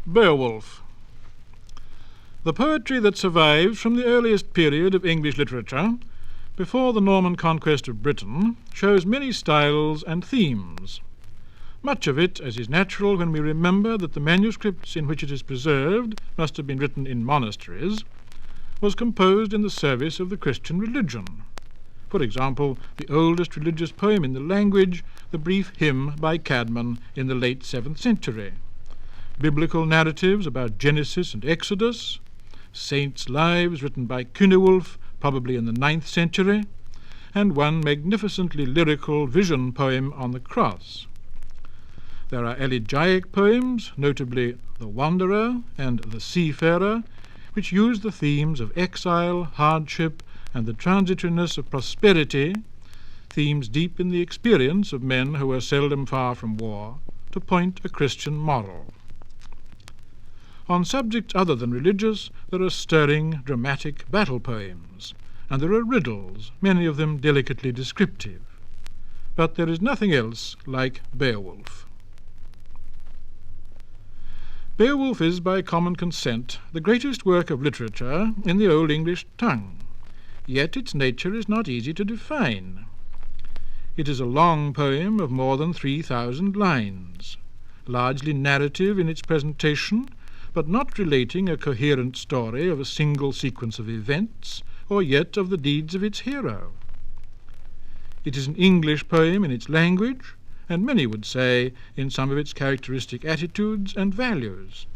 Beowulf. The poetry that survives from the earliest period of English literature, before the Norman conquest of Britain, shows many styles and themes. Much of it, as is natural when we remember that the manuscripts in which it is preserved must have been written in monasteries, was composed in the service of the Christian religion. For example, the oldest religious poem in the language, the brief hymn by Cadman in the late 7th century. Biblical narratives about Genesis and Exodus, saints' lives written by Coghill, probably in the 9th century, and one magnificently lyrical vision poem on the cross. There are elegiac poems, notably The Wanderer and The Seafarer, which use the themes of exile, hardship, and the transitoriness of prosperity, themes deep in the experience of men who are seldom far from war, to point a Christian moral. On subjects other than religious, there are stirring, dramatic battle poems, and there are riddles, many of them delicately descriptive. But there is nothing else like Beowulf. Beowulf is, by common consent, the greatest work of literature in the Old English tongue, yet its nature is not easy to define. It is a long poem of more than 3,000 lines, largely narrative in its presentation, but not relating a coherent story of a single sequence of events, or yet of the deeds of its hero. It is an English poem in its language, and many would say in some of its characteristic attitudes and values,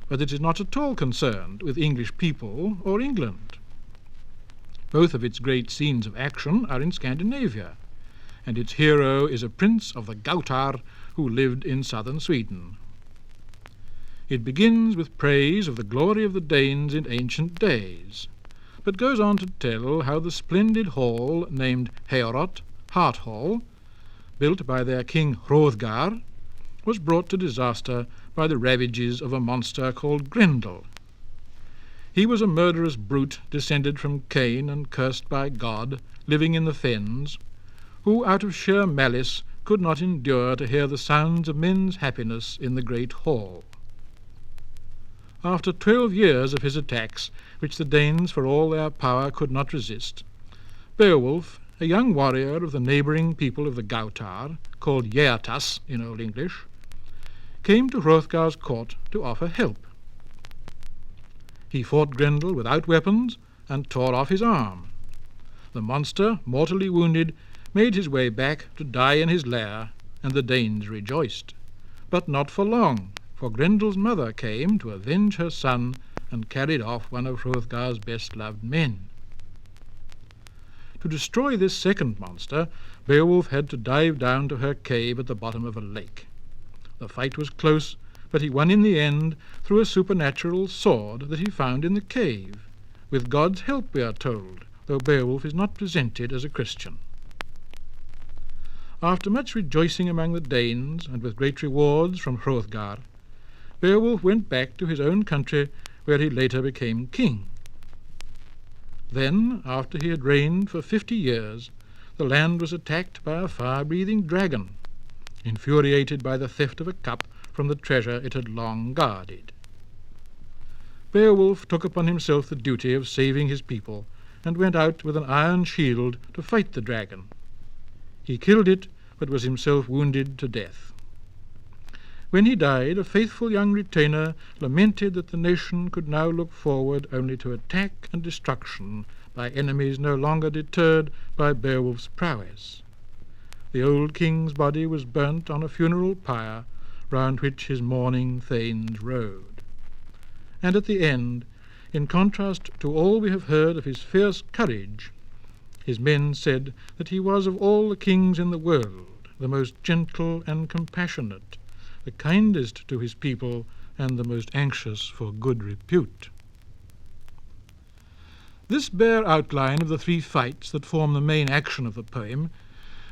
but it is not at all concerned with English people or England. Both of its great scenes of action are in Scandinavia, and its hero is a prince of the Gautar who lived in southern Sweden. It begins with praise of the glory of the Danes in ancient days, but goes on to tell how the splendid hall named Heorot, Hart Hall, built by their king Hrothgar, was brought to disaster by the ravages of a monster called Grendel. He was a murderous brute descended from Cain and cursed by God, living in the fens, who out of sheer malice could not endure to hear the sounds of men's happiness in the great hall. After 12 years of his attacks, which the Danes for all their power could not resist, Beowulf, a young warrior of the neighbouring people of the Gautar, called Geatas in Old English, came to Hrothgar's court to offer help. He fought Grendel without weapons and tore off his arm. The monster, mortally wounded, made his way back to die in his lair, and the Danes rejoiced. But not for long, for Grendel's mother came to avenge her son and carried off one of Hrothgar's best-loved men. To destroy this second monster, Beowulf had to dive down to her cave at the bottom of a lake. The fight was close, but he won in the end through a supernatural sword that he found in the cave, with God's help, we are told, though Beowulf is not presented as a Christian. After much rejoicing among the Danes, and with great rewards from Hrothgar, Beowulf went back to his own country, where he later became king. Then, after he had reigned for 50 years, the land was attacked by a fire-breathing dragon, infuriated by the theft of a cup from the treasure it had long guarded. Beowulf took upon himself the duty of saving his people, and went out with an iron shield to fight the dragon. He killed it, but was himself wounded to death. When he died, a faithful young retainer lamented that the nation could now look forward only to attack and destruction by enemies no longer deterred by Beowulf's prowess. The old king's body was burnt on a funeral pyre, round which his mourning thanes rode. And at the end, in contrast to all we have heard of his fierce courage, his men said that he was of all the kings in the world the most gentle and compassionate, the kindest to his people, and the most anxious for good repute. This bare outline of the 3 fights that form the main action of the poem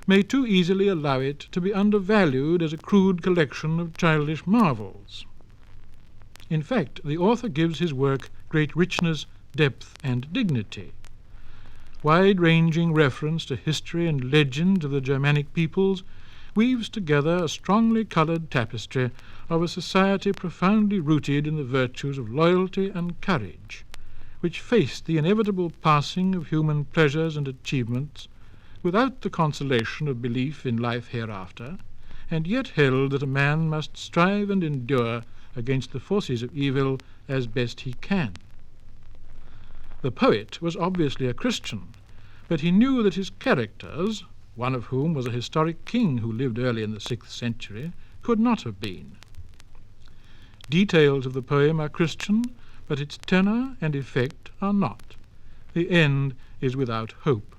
may too easily allow it to be undervalued as a crude collection of childish marvels. In fact, the author gives his work great richness, depth, and dignity. Wide-ranging reference to history and legend of the Germanic peoples weaves together a strongly coloured tapestry of a society profoundly rooted in the virtues of loyalty and courage, which faced the inevitable passing of human pleasures and achievements without the consolation of belief in life hereafter, and yet held that a man must strive and endure against the forces of evil as best he can. The poet was obviously a Christian, but he knew that his characters, one of whom was a historic king who lived early in the 6th century, could not have been. Details of the poem are Christian, but its tenor and effect are not. The end is without hope.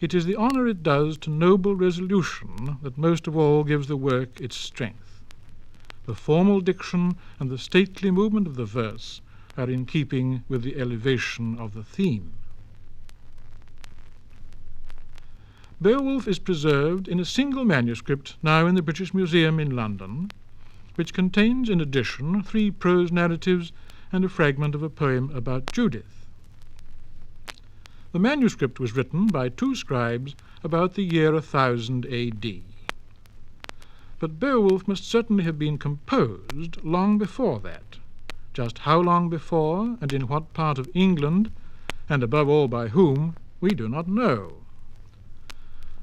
It is the honour it does to noble resolution that most of all gives the work its strength. The formal diction and the stately movement of the verse are in keeping with the elevation of the theme. Beowulf is preserved in a single manuscript now in the British Museum in London, which contains in addition 3 prose narratives and a fragment of a poem about Judith. The manuscript was written by 2 scribes about the year 1000 A.D. But Beowulf must certainly have been composed long before that. Just how long before, and in what part of England, and above all by whom, we do not know.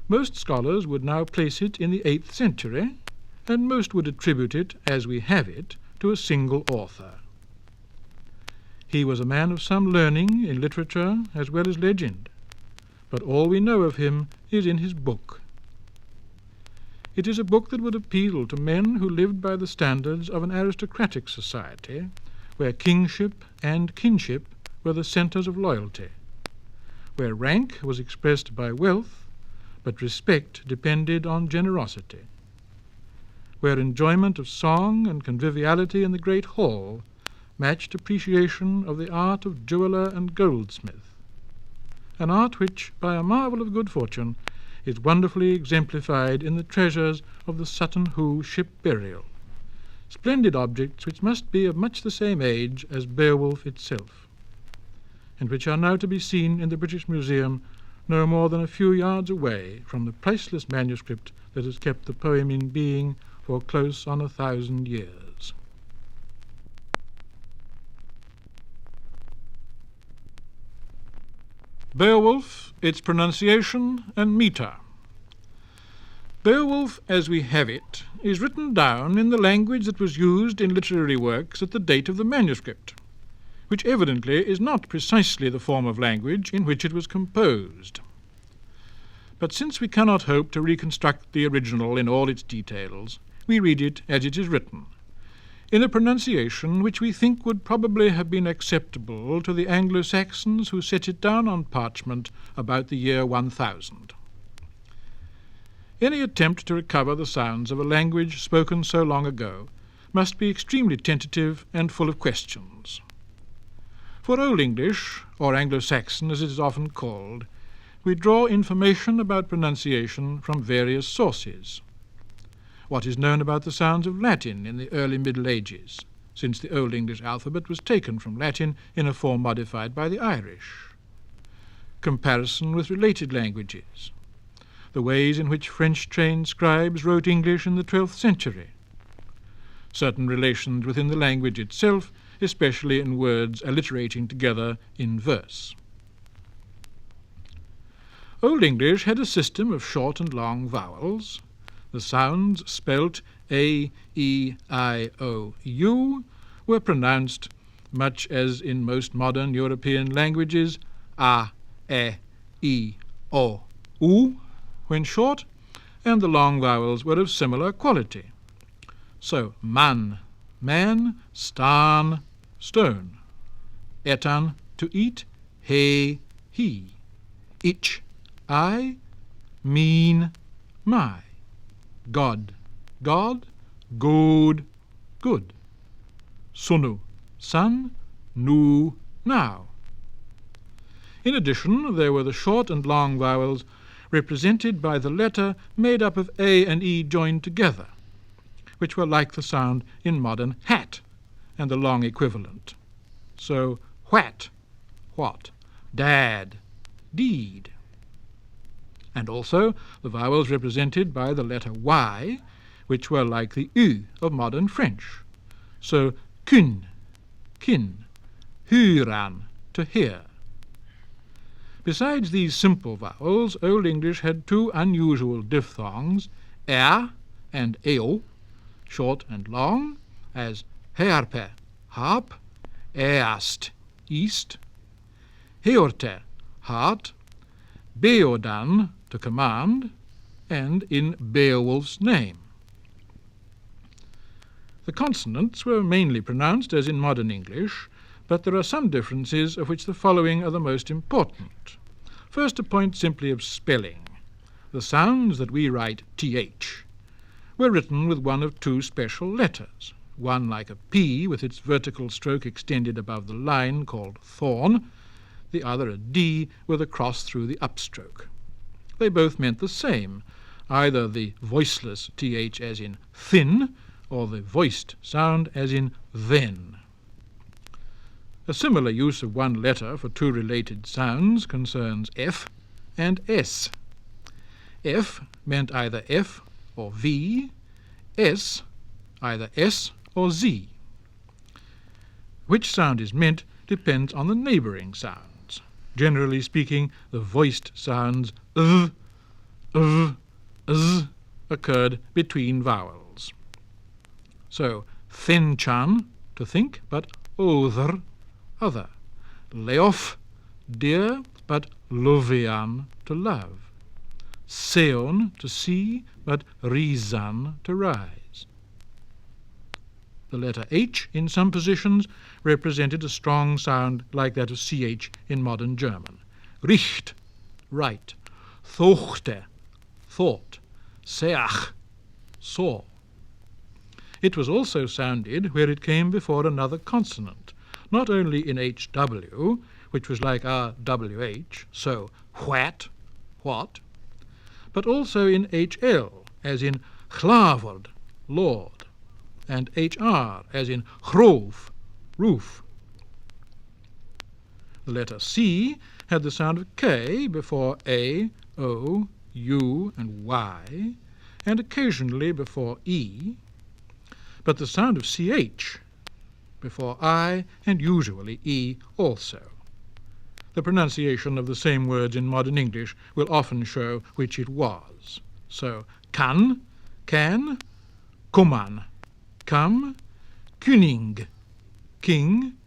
Most scholars would now place it in the 8th century, and most would attribute it, as we have it, to a single author. He was a man of some learning in literature as well as legend, but all we know of him is in his book. It is a book that would appeal to men who lived by the standards of an aristocratic society, where kingship and kinship were the centres of loyalty, where rank was expressed by wealth, but respect depended on generosity, where enjoyment of song and conviviality in the great hall matched appreciation of the art of jeweller and goldsmith, an art which, by a marvel of good fortune, is wonderfully exemplified in the treasures of the Sutton Hoo ship burial, splendid objects which must be of much the same age as Beowulf itself, and which are now to be seen in the British Museum no more than a few yards away from the priceless manuscript that has kept the poem in being for close on 1,000 years. Beowulf, its pronunciation, and metre. Beowulf, as we have it, is written down in the language that was used in literary works at the date of the manuscript, which evidently is not precisely the form of language in which it was composed. But since we cannot hope to reconstruct the original in all its details, we read it as it is written, in a pronunciation which we think would probably have been acceptable to the Anglo-Saxons who set it down on parchment about the year 1000. Any attempt to recover the sounds of a language spoken so long ago must be extremely tentative and full of questions. For Old English, or Anglo-Saxon as it is often called, we draw information about pronunciation from various sources. What is known about the sounds of Latin in the early Middle Ages, since the Old English alphabet was taken from Latin in a form modified by the Irish. Comparison with related languages. The ways in which French-trained scribes wrote English in the 12th century. Certain relations within the language itself, especially in words alliterating together in verse. Old English had a system of short and long vowels. The sounds spelt A, E, I, O, U were pronounced, much as in most modern European languages, A, E, O, U, when short, and the long vowels were of similar quality. So man, man, stan, stone, etan, to eat, he, ich, I, mean, my, God, God, good, good, sunu, sun, nu, now. In addition, there were the short and long vowels represented by the letter made up of A and E joined together, which were like the sound in modern hat and the long equivalent. So what, what, dad, deed. And also the vowels represented by the letter Y, which were like the U of modern French. So kun, kin, huran, to hear. Besides these simple vowels, Old English had two unusual diphthongs, and eo, short and long, as herpe, harp, east, east, heorte, heart, beodan, to command, and in Beowulf's name. The consonants were mainly pronounced as in modern English, but there are some differences of which the following are the most important. First, a point simply of spelling. The sounds that we write th were written with one of two special letters, one like a P with its vertical stroke extended above the line called thorn, the other a D with a cross through the upstroke. They both meant the same, either the voiceless th as in thin, or the voiced sound as in then. A similar use of one letter for two related sounds concerns F and S. F meant either F or V, S either S or Z. Which sound is meant depends on the neighbouring sounds. Generally speaking, the voiced sounds z occurred between vowels. So thenchan, to think, but other, other. Leof, dear, but lovian, to love. Seon, to see, but rizan, to rise. The letter H in some positions represented a strong sound like that of CH in modern German. Richt, right. Thochte, thought. Seach, saw. It was also sounded where it came before another consonant, not only in HW, which was like our WH, so what, what, but also in HL, as in chlavord, Lord, and HR, as in hroof, roof. The letter C had the sound of K before A, O, U, and Y, and occasionally before E, but the sound of CH before I, and usually E also. The pronunciation of the same words in modern English will often show which it was. So kan, can, kuman, come, kuning, king,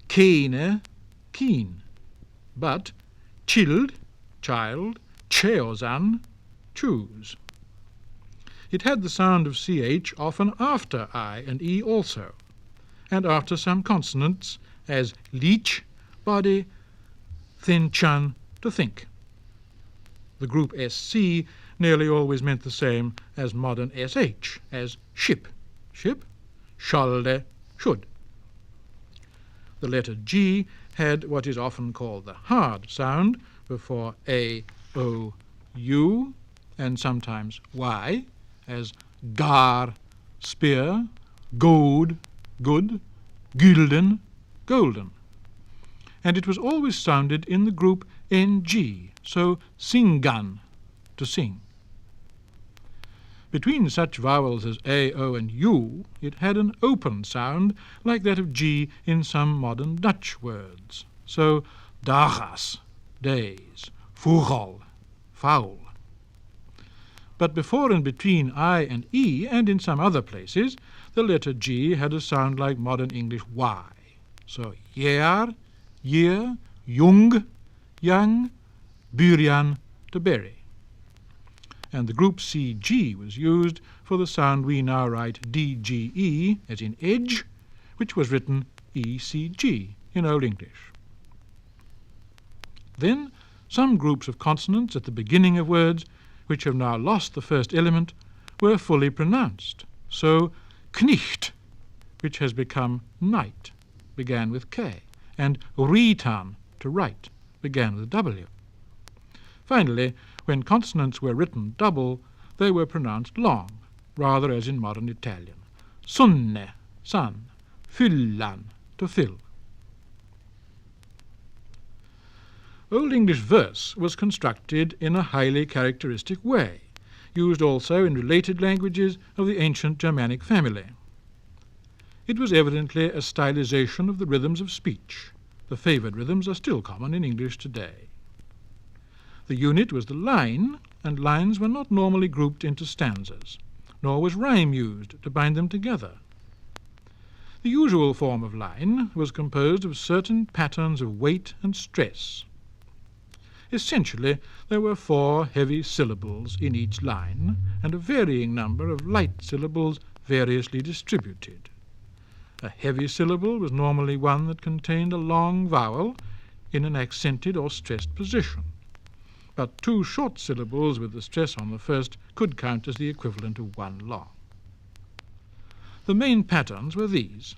kene, keen, but child, child, cheozan, choose. It had the sound of CH often after I and E also, and after some consonants, as leech, body, thenchan, to think. The group SC nearly always meant the same as modern SH, as ship, ship, shalde, should. The letter G had what is often called the hard sound before A, O, U, and sometimes Y, as gar, spear, goad, good, gülden, golden. And it was always sounded in the group NG, so singan, to sing. Between such vowels as A, O, and U, it had an open sound like that of G in some modern Dutch words. So dagas, days, vogel, fowl. But before and between I and E, and in some other places, the letter G had a sound like modern English Y. So jaar, year, jung, young, burian, to bury. And the group CG was used for the sound we now write DGE, as in edge, which was written ECG in Old English. Then some groups of consonants at the beginning of words, which have now lost the first element, were fully pronounced. So knicht, which has become night, began with K, and ritan, to write, began with W. Finally, when consonants were written double, they were pronounced long, rather as in modern Italian. Sunne, sun, fyllan, to fill. Old English verse was constructed in a highly characteristic way. used also in related languages of the ancient Germanic family. It was evidently a stylization of the rhythms of speech. The favoured rhythms are still common in English today. The unit was the line, and lines were not normally grouped into stanzas, nor was rhyme used to bind them together. The usual form of line was composed of certain patterns of weight and stress. Essentially, there were 4 heavy syllables in each line, and a varying number of light syllables variously distributed. A heavy syllable was normally one that contained a long vowel in an accented or stressed position, but 2 short syllables with the stress on the first could count as the equivalent of 1 long. The main patterns were these: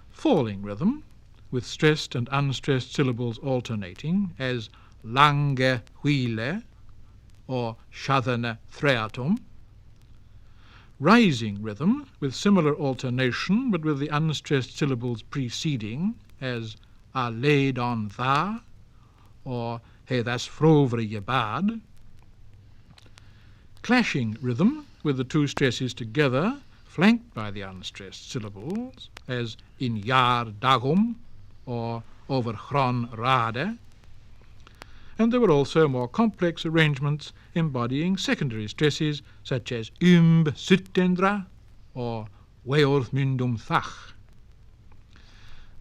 falling rhythm, with stressed and unstressed syllables alternating, as lange huile or shadene threatum; rising rhythm, with similar alternation but with the unstressed syllables preceding, as a laid on tha or he thas frovre je bad; clashing rhythm, with the 2 stresses together, flanked by the unstressed syllables, as in jaar dagum or over chron rade; and there were also more complex arrangements embodying secondary stresses, such as syttendra or weorth myndum thach.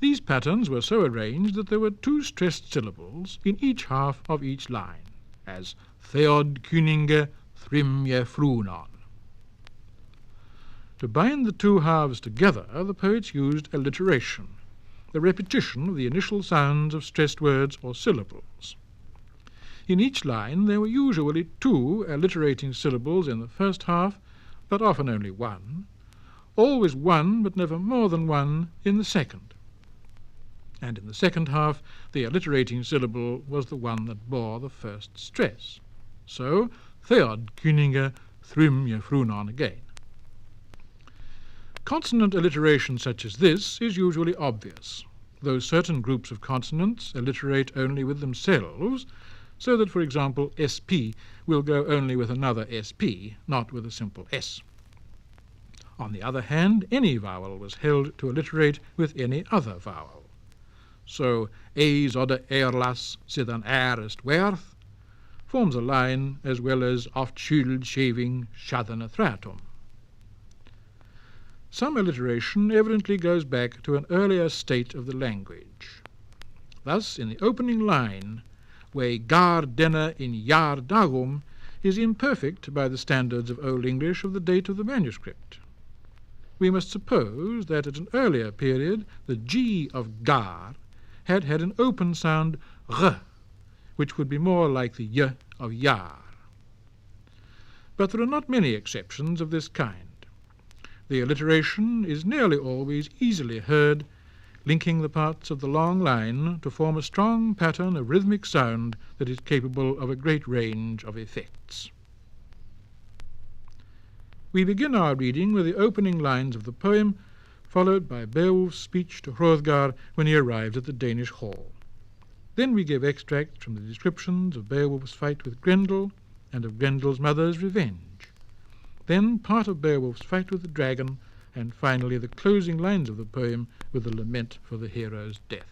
These patterns were so arranged that there were 2 stressed syllables in each half of each line, as theod kuninge thrimje frunon. To bind the 2 halves together, the poets used alliteration, the repetition of the initial sounds of stressed words or syllables. In each line there were usually 2 alliterating syllables in the first half, but often only 1, always 1 but never more than 1 in the second. And in the second half the alliterating syllable was the one that bore the first stress. So, theod kuninge thrymje frunon again. Consonant alliteration such as this is usually obvious, though certain groups of consonants alliterate only with themselves, so that, for example, SP will go only with another SP, not with a simple S. On the other hand, any vowel was held to alliterate with any other vowel. So, eis odde erlas sidan erest werth forms a line as well as oft skyld shaving shadene thratum. Some alliteration evidently goes back to an earlier state of the language. Thus, in the opening line, we gar denne in jaar dagum is imperfect by the standards of Old English of the date of the manuscript. We must suppose that at an earlier period the G of gar had an open sound r, which would be more like the y of yar. But there are not many exceptions of this kind. The alliteration is nearly always easily heard, linking the parts of the long line to form a strong pattern of rhythmic sound that is capable of a great range of effects. We begin our reading with the opening lines of the poem, followed by Beowulf's speech to Hrothgar when he arrived at the Danish hall. Then we give extracts from the descriptions of Beowulf's fight with Grendel and of Grendel's mother's revenge. Then part of Beowulf's fight with the dragon, and finally the closing lines of the poem with the lament for the hero's death.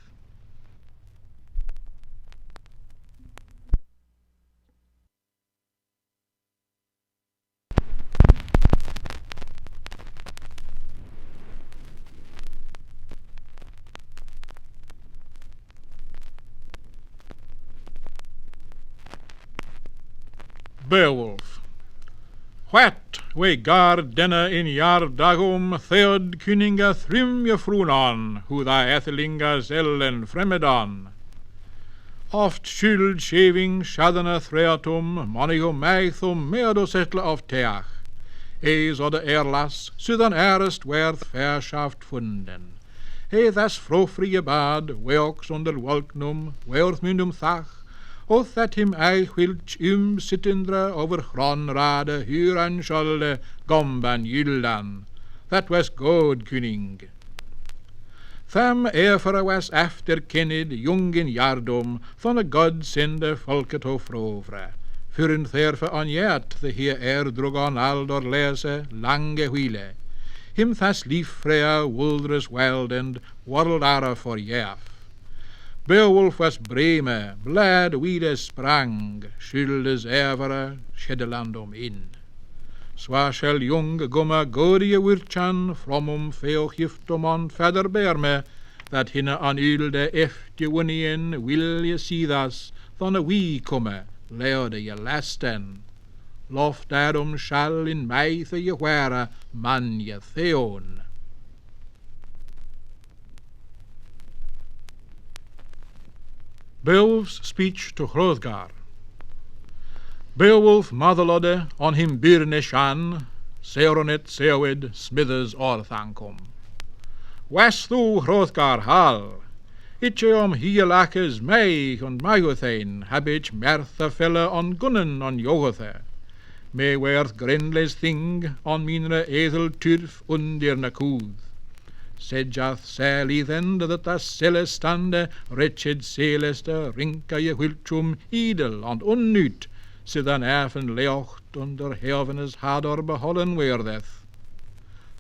Beowulf. What we gar denne in jaar dagum theod kuninga thrymje frunon, who thy ethelinga zellen fremedon. Oft skyld shaving shadene threatum, monigo meithum meado settle of teach. Eis odde erlas, sydan erest werth verschaft funden. He thas frofrie bad, weox onder walknum, weorth myndum thach, oth that him eichwilch sittendra over chronrade huran scholle gomban jyldan. That was god kuning. Tham efere was after kennid jungen jardom van a god sende folket of frovre. Fyrn therfe an jert, the hier drug an aldor lese, lange huile. Him thas liefrea wuldres weldend, world ara for jef. Beowulf was breme, blad wiede sprang, schuldes evere, skeddelandom in. Zwa shall jong gumma godie wirtjan, from veel giftom on verder berme, that hinne an ylde efte winnien wil je sidas, dan a wie komme, leode je lasten. Lof daarom shall in meithe je ware, man je theon. Beowulf's speech to Hrothgar. Beowulf motherlode on him birne shan, seronet seowid smithers orthankum. Was thu Hrothgar hal, itche om hielakes meig und maigothain, habich merthe felle on gunnen on jogothe. Me werth Grendel's thing on minre edel turf undirne kooth. Sedjath selithend that a celestande, wretched celeste, rinka je wiltrum idel and unnut, sidan erfen leocht under heavenes hador behollen weerdeth.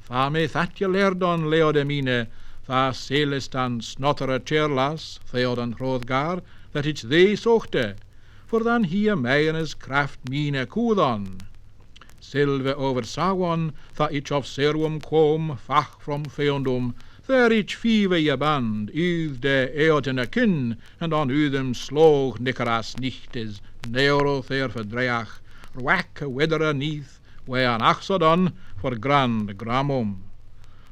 Tha me that je leerd on leode mine, tha celestan snottere cherlas, theodan Hrothgar, that it's they sochte, for dan hier meienes kraft mine koodon. Silve over Sawan, tha ich of serwum quom, fach from feondum, there ich fieve je band, uth de eotene kin, and on udem sloog Nicaras nichtes, neuro there verdreach, rwack wedere neath, we an achsodon, for grand gramum.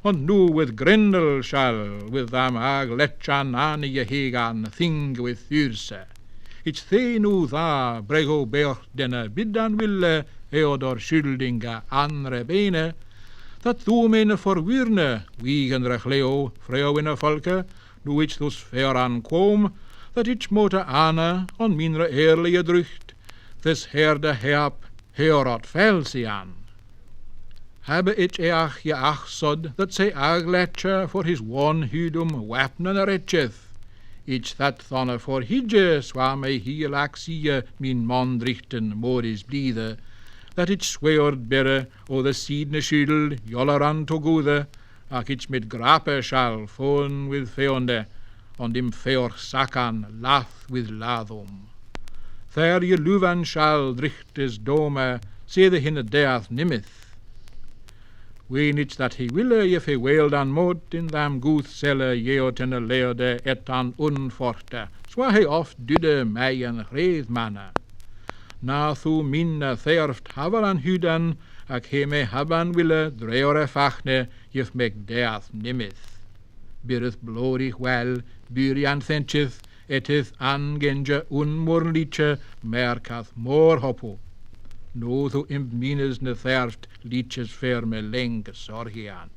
And nu with Grendel shall, with them ag lechan an je hegan, thing with thyrse. Ich the nu tha, brego beort denne biddan wille, eodor schuldinga andre bene, dat thu mene forwirne, wiegenrech leo, freuwinne volke, nu ich thus ver aankwam, dat ich mote ane, on minre eerlige drucht, this herde heap, heorot velsi aan. Habe ich each je achsod, dat zij agletje voor his one hudum wapnen retcheth. Ich that thonne for hidje, swa mij hier lak sie min man drichten modis bliede, dat ich sweord berre o de siedne schudel, jolleran to goede, ach ich mit grape shall phone with feonde, on dim feor sakan lath with lathum. There je luvan shall drichtes dome, see the hinne death nimith. Ween it's that he wille if he wailed an mot in them gooth selle jeotene leode et an unforte, swa he oft dude mij en reedmanne. Na thu minne theorft haver an hudan, ac he me haban wille dreore fachne, jef meg death nimith. Birith blodig wel, buri an thentjith, etith angenje unmorliche, merkath more hopo. No thu imp mines ne therft, liches ferme lenge sorgian.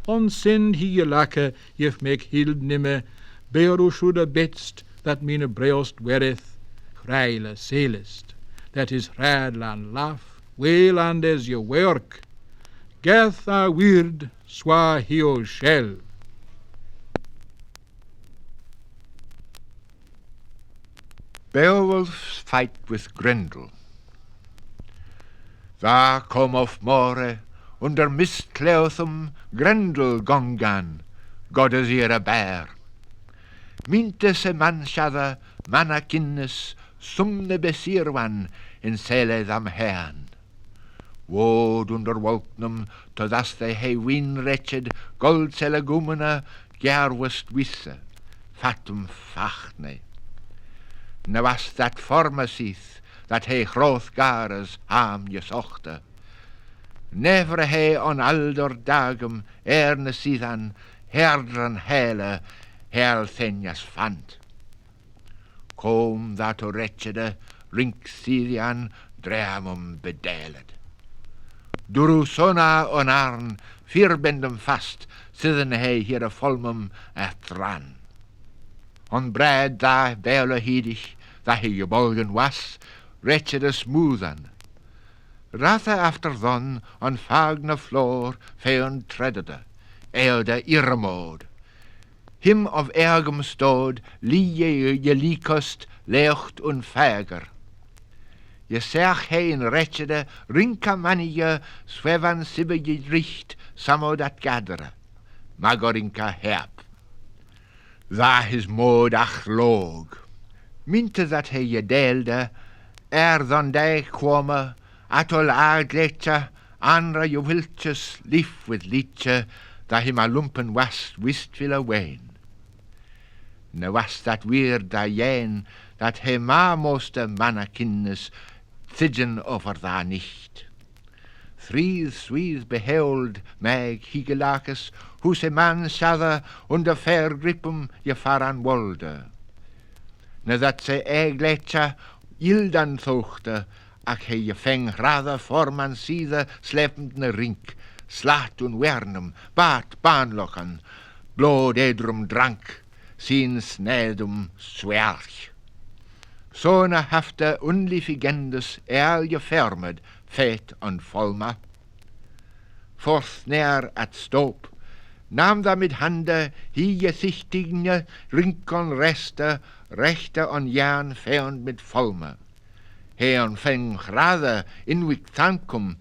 On send he je lacke, jef meg hild nimme, beoru shoulda betst, that mine breost wereth, Chreile selest, that is radlan laf, weeland as je werk. Geth a weird, swa hio shell. Beowulf's fight with Grendel. Tha kom of more, under mist cleothum Grendel gongan, god as a bear. Minte se manshada, manna kinnes, sumne besirwan, in sele tham hean. Wood under wolknum, to thus they he win wretched, gold sele gumena, gerwest wisse, fatum fachne. Na was that formasith, that he Hrothgar's ham jesochte. Never he on alder dagum erne sidan, herdran hele, hel thenjas fand. Kom that o wretchede, rink sidian, dreamum bedeled. Duru sona on arn, virbendum fast, sithen he hier a folmum ran. On bread da bele hiedig, that he je bolgen was, wretchede smoothan. Rathe after thon, on fagne floor, feon treddede, eelde irmode. Him of ergum stod, lie je likost, leocht un fäger. Je sech heen retchede, rinka manije, svevan sibbe je richt, samo dat gadere. Magorinka herp. Daar his mood ach loog. Minte dat hij je deelde, dan dij kwome, atol aardlecha, andra je wiltjes lief with liedje, dat hij maar lumpen was, wist wil ween. Ne was dat weer da jeen, dat hij maar moeste mannekinnes, thidgen over daar nicht. Thries behold meg higelakes, hoe se man schadde onder vergrippen je faran wolde. Nadat ze egletja ildan thochte, ach he je feng rade forman side slepend ne rink, slaat un wernum, baat baanlokken, blood edrum drank, sin snedum swerch. Såna hafte unlifigendes je fermed, fet en volma. Forth ner at stoop, nam da mit hande, je sichtigne, rinkon reste, rechte on jaan feond mit volme. He on feng grade inwik tankum,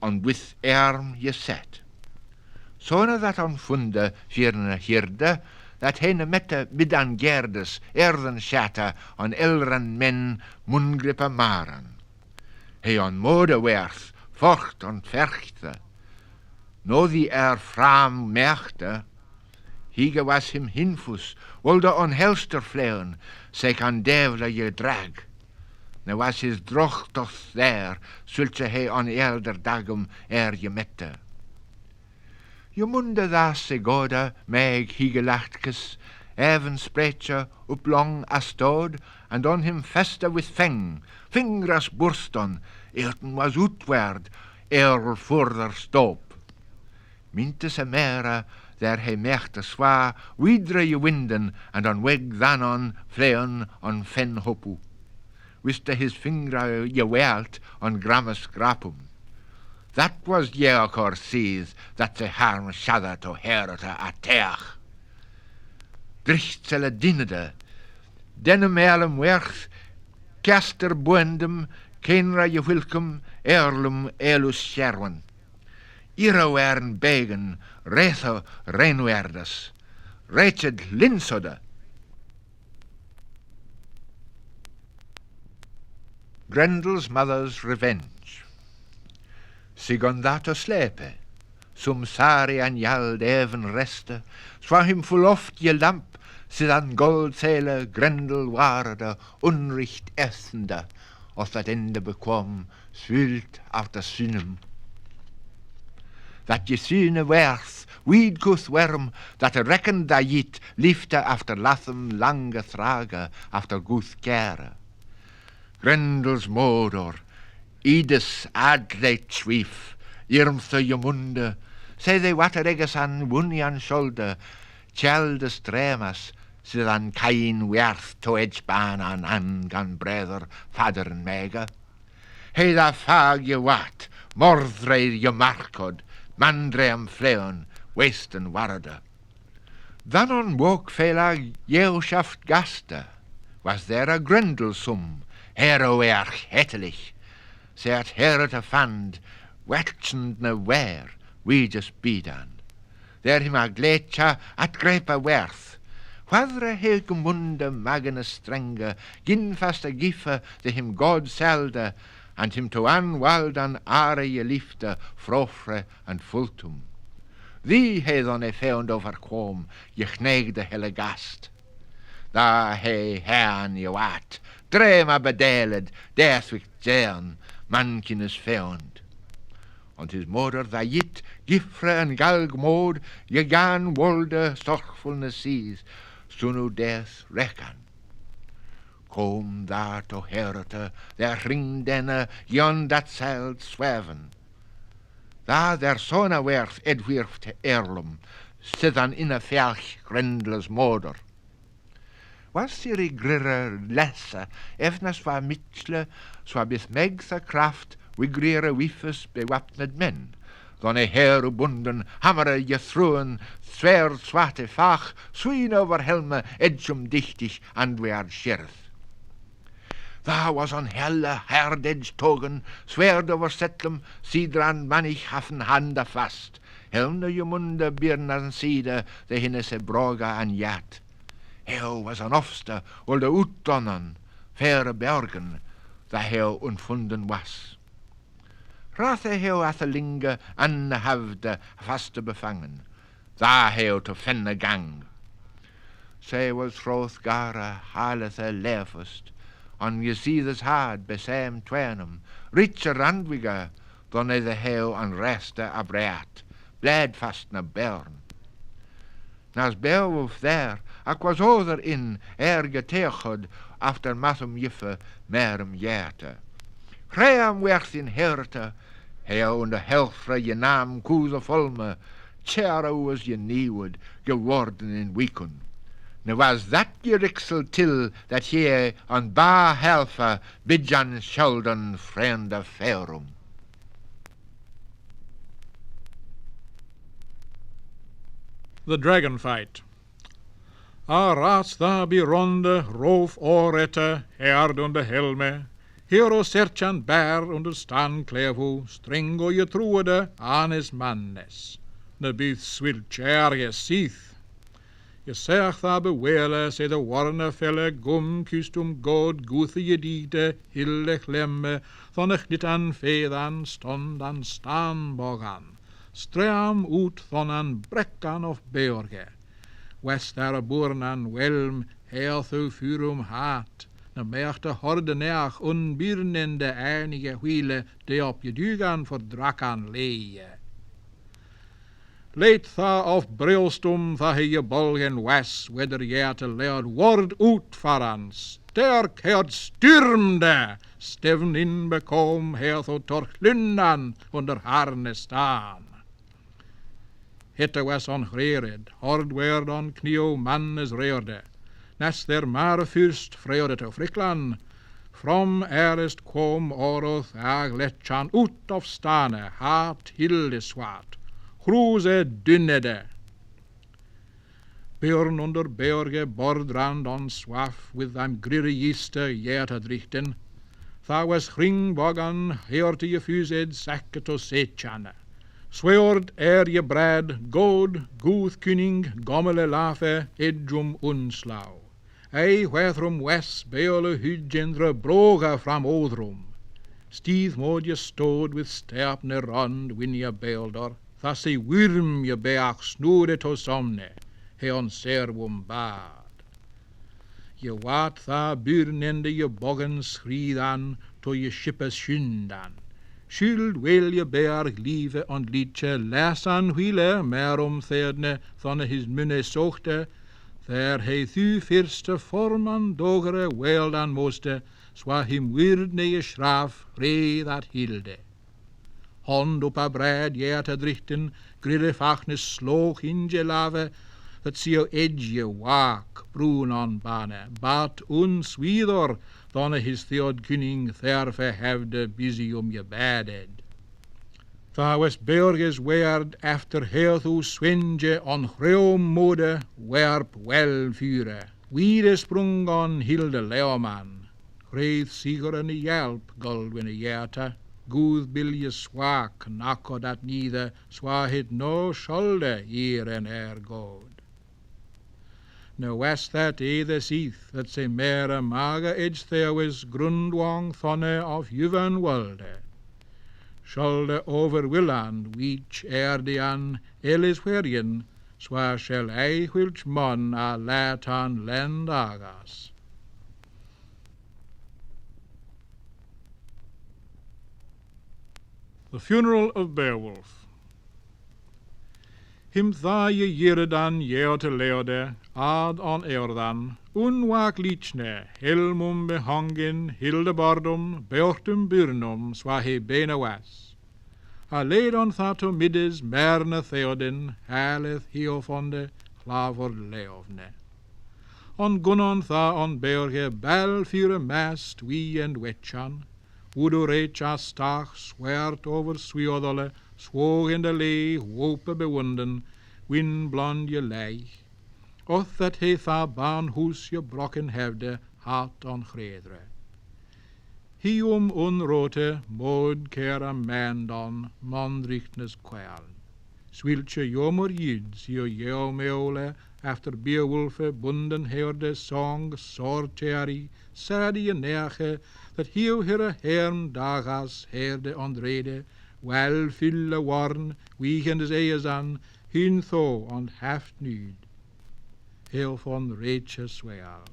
on with je set. Såna dat on funde, vierne hirde, dat hene mette bidan gerdes, erden shatta, on elren men, mungrippe maren. He on mode werth, vocht on verchte. No die fram merkte, hige was him hinfus, wolde on helster fleun, se kan devle je drag. Ne was his drochtos there, zulche he on elder dagum je mette. Je munde das se goda, meg higelachtjes, even spreche up long astod, and on him feste with fingras burston, eerten was uitward, further stop. Minte se mera, der he mechte swa, widre je winden, and on weg danon, fleon on fen hopu. Wiste his fingra je welt on grammes grapum. That was Jeokor sees, that se harm shadda to herete a teach. Drichtsele dinnede, denne melem werch, caster buendum, kenra je wilkum, erlum elus sherwan. Ira wern begen, retho reinwerdes, reched linsode. Grendel's mother's revenge. Sigondato slepe, sum sari an jald even reste, swa him full oft je lamp, sidan goldzele Grendel waarde, unricht essende, of dat ende bekwam, svult af de synum. Dat je syne werth, weedkuth werm, dat rekken da jit, liefde after lathum lange thrage, after guth kere. Grendel's modor, ides adleit schwief, irmthe je munde, se de watereges an wunian scholde, tjelde stremas, sidan kain werth to edgebaan an gan breder, faderen mege. He da fag je wat, mordreid je markod, mandre am fleon, westen warde. Dan on wok fela jeuschaft gaste, was there a Grendel sum, hero erch hettelich, Zert herete fand, wetchend ne wer, we just bidan. Der him a glecha at grepa werth. Whadre helke munde magene strenge, gin fast a giffe de him God selde, and him to an waldan are je liefde, frofre and fultum. Thee he dan found overkwam, je knegde hele gast. Da he herrn je wat, drema bedeled, derswik jern, mankines found. Und his moeder da jit, gifre en galgmod, je gan wolde zorgfulness sees, sunu des rekan. Kom daar to herete, der ring denne, jon dat zeilt zwerven. Da der sona werth edwirft erlum, sidan inne ferch Grendel's moeder. Was siri grire lesse, efnas va mitchle, swa bis megsa kraft, wigrire wiffes bewappned men. Dan heru bunden, hammere je throen, zwer zwarte fach, swien over helme, edjum dichtig, andweard shirth. Daar was een helle herdedge togen, zwaard over settlem, sidran mannig haffen handen vast. Helmde je munde birn aan side, de hinne se broga aan jat. Heel was een ofste, wil de uitdonnen, verre bergen, dat heel onfunden was. Rathe heel athelinge an de havde vaste bevangen, daar heel te fenne gang. Zij was Hrothgar halethe levest, on je zides hard besem twenum, richer randwiger, dan de heel aan reste abreat, blad vast naar Bern. Nas Beowulf there, ak was other in, geteechud, after matum jiffe, merum jerte. Gream werd in herte, heel in de helfre je naam koeze volme, tjera was je nieuwed, geworden in weekend. Nu was dat je riksel til, dat je aan ba helfe, bidjan schelden vreemde ferum. The Dragon Fight. Rats daar beronde, roof orette, herd onder helme, hero serchan bär under stan klevo, stringo je troede, anes mannes. Ne byth swilch je sith. Je zegt daar bewele, se de warne felle, gum kustum god, guthe je diete, hille glemme, van de glitan fedan, stond aan staanbogan. Stream ut van an brekkan of beorge. West daar boernan welm, heerthu furum haat. Na meerte horde neach unbirnende einige huile, de op je dugan voor drakan leie. Leed tha of brilstum tha he je bolgen wes, weder je te leod word uit varan. Sterk het stürmde, steven in bekom, heerthu torchlundan onder harne staan. Hitte was on grered, hord werd on knieuw mannes reerde. Nes der mare fürst vreurde te Friklan. From erest kwam oroth agletchan ut of stane, haat hilde swat. Gruse dynnede. Björn under berge bordrand on swaf, with am grire jiste jeta drichten. Tha was hringbogan, heorte je fused sacket o setjane. Sweord je brad, god, gooth kuning, gommele lafe, edjum unslau. Ei wethrum wes beole hudgendre broga fram odrum. Stith mod je stod with sterpne rond win je beeldor, thus se wyrm je beach snoede to somne, he on servum bad. Je wat tha burnende je boggen schridan, to je shippes schyndan. Skyld wil je berg lieve on liedje, lesan huile, merum thedne, thonne his munne sochte, there he thu firste forman dogere weldan moste, swa him wirdne je schraf, re dat hilde. Hond op a brad jeta drichten, grille fachnes sloog in je lave, dat sio edje waak, brun on bane, bat uns wieder, thonne his theod kuning therfe hevde busy je beded. Tha was berges werd after heerthu swinge on greum mode, werp wel vure. Wiede sprung on hilde leoman. Greith siger en hjelp, goldwinne jeta. Guð bilje swak, nakko dat neither, swa hit no skolde hier en god. No west that either seeth, that se mere maga edge there was grundwang thonne of juven walde. Skolde over willand, which erdian, elis wherien, swa shall ei whilch mon a latan lend agas. The Funeral of Beowulf. Him tha je jiridan jeote leode, ad on eordan, unwak lichne, helmum behangen, hildebardum, beortum burnum, swa he bene was. A leid on tha to middes merne theodin, haleth hiofonde, klavor leovne. On gunnon tha on beorge, bal fure mast, wie and wetchan, Udo recha stach, swert over swiodole, swog in de lee, wope bewunden, win blond je leich. Oth that he tha baan hoes je brokken hevde, hat on gredre. Hium unrote, mod kera mandon, mondrichtnes kwaal. Swiltje jomer jids, hier jou meole, after Beowulfe, bunden herde, song, sorteri, sadi en nerge, dat hiu hire herm dagas, herde onrede, wel fille warn, wiegendes ees aan, hin tho on haft nuud. Heel van reetje swaal.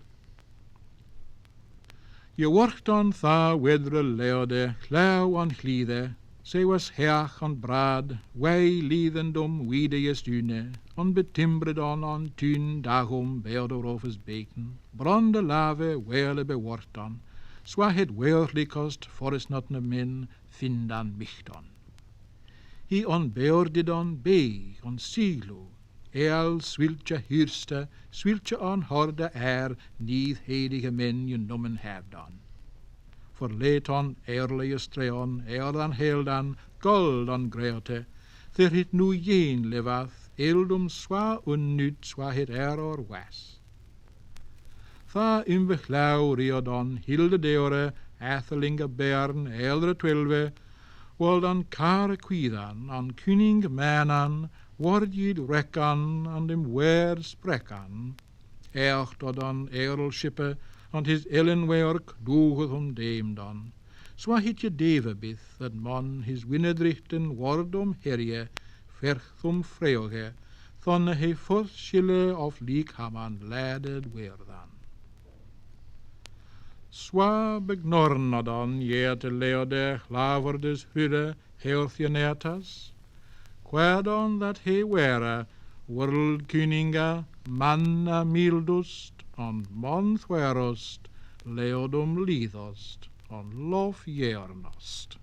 Je wordt dan tha wedre leode, klauw aan gliede, zij was heach aan braad, wij liedendom wiede je stune, on betimbred aan tuin, dagom, beerder overs beken, brande lave, wele bewort dan, zwa het weerlijk kost, for is not ne min, vind dan mich dan. Hij onbeurde dan beeg, on silo, swiltje hyrste, swiltje aan horde niet heilige men je nomen heb dan. Verleed aan eerlijke streon, dan heel dan, gold aan greute, der het nu jeen lewath, eldum zwa unnut zwa het or was. Tha in beglauw dan, hilde deore, athelinge bern, eldre 12, wel dan kare kwidan, aan kuning manan, word je rekkan, aan dem weer sprekkan. Echt dan edelschippe, aan his ellenwerk doegeth om deem dan. Zwa hit je devebith, dat man his winnedrichten word om herje, vercht om vreugde, thonne he forschille of liekhaman leided weerdan. Zwa begnorna dan, jete leode, laverdes hudde, heelthje netas, quadon dat he were, worldkuninga, manna mildust, on monthwerost, leodum lithost, on lof jernost.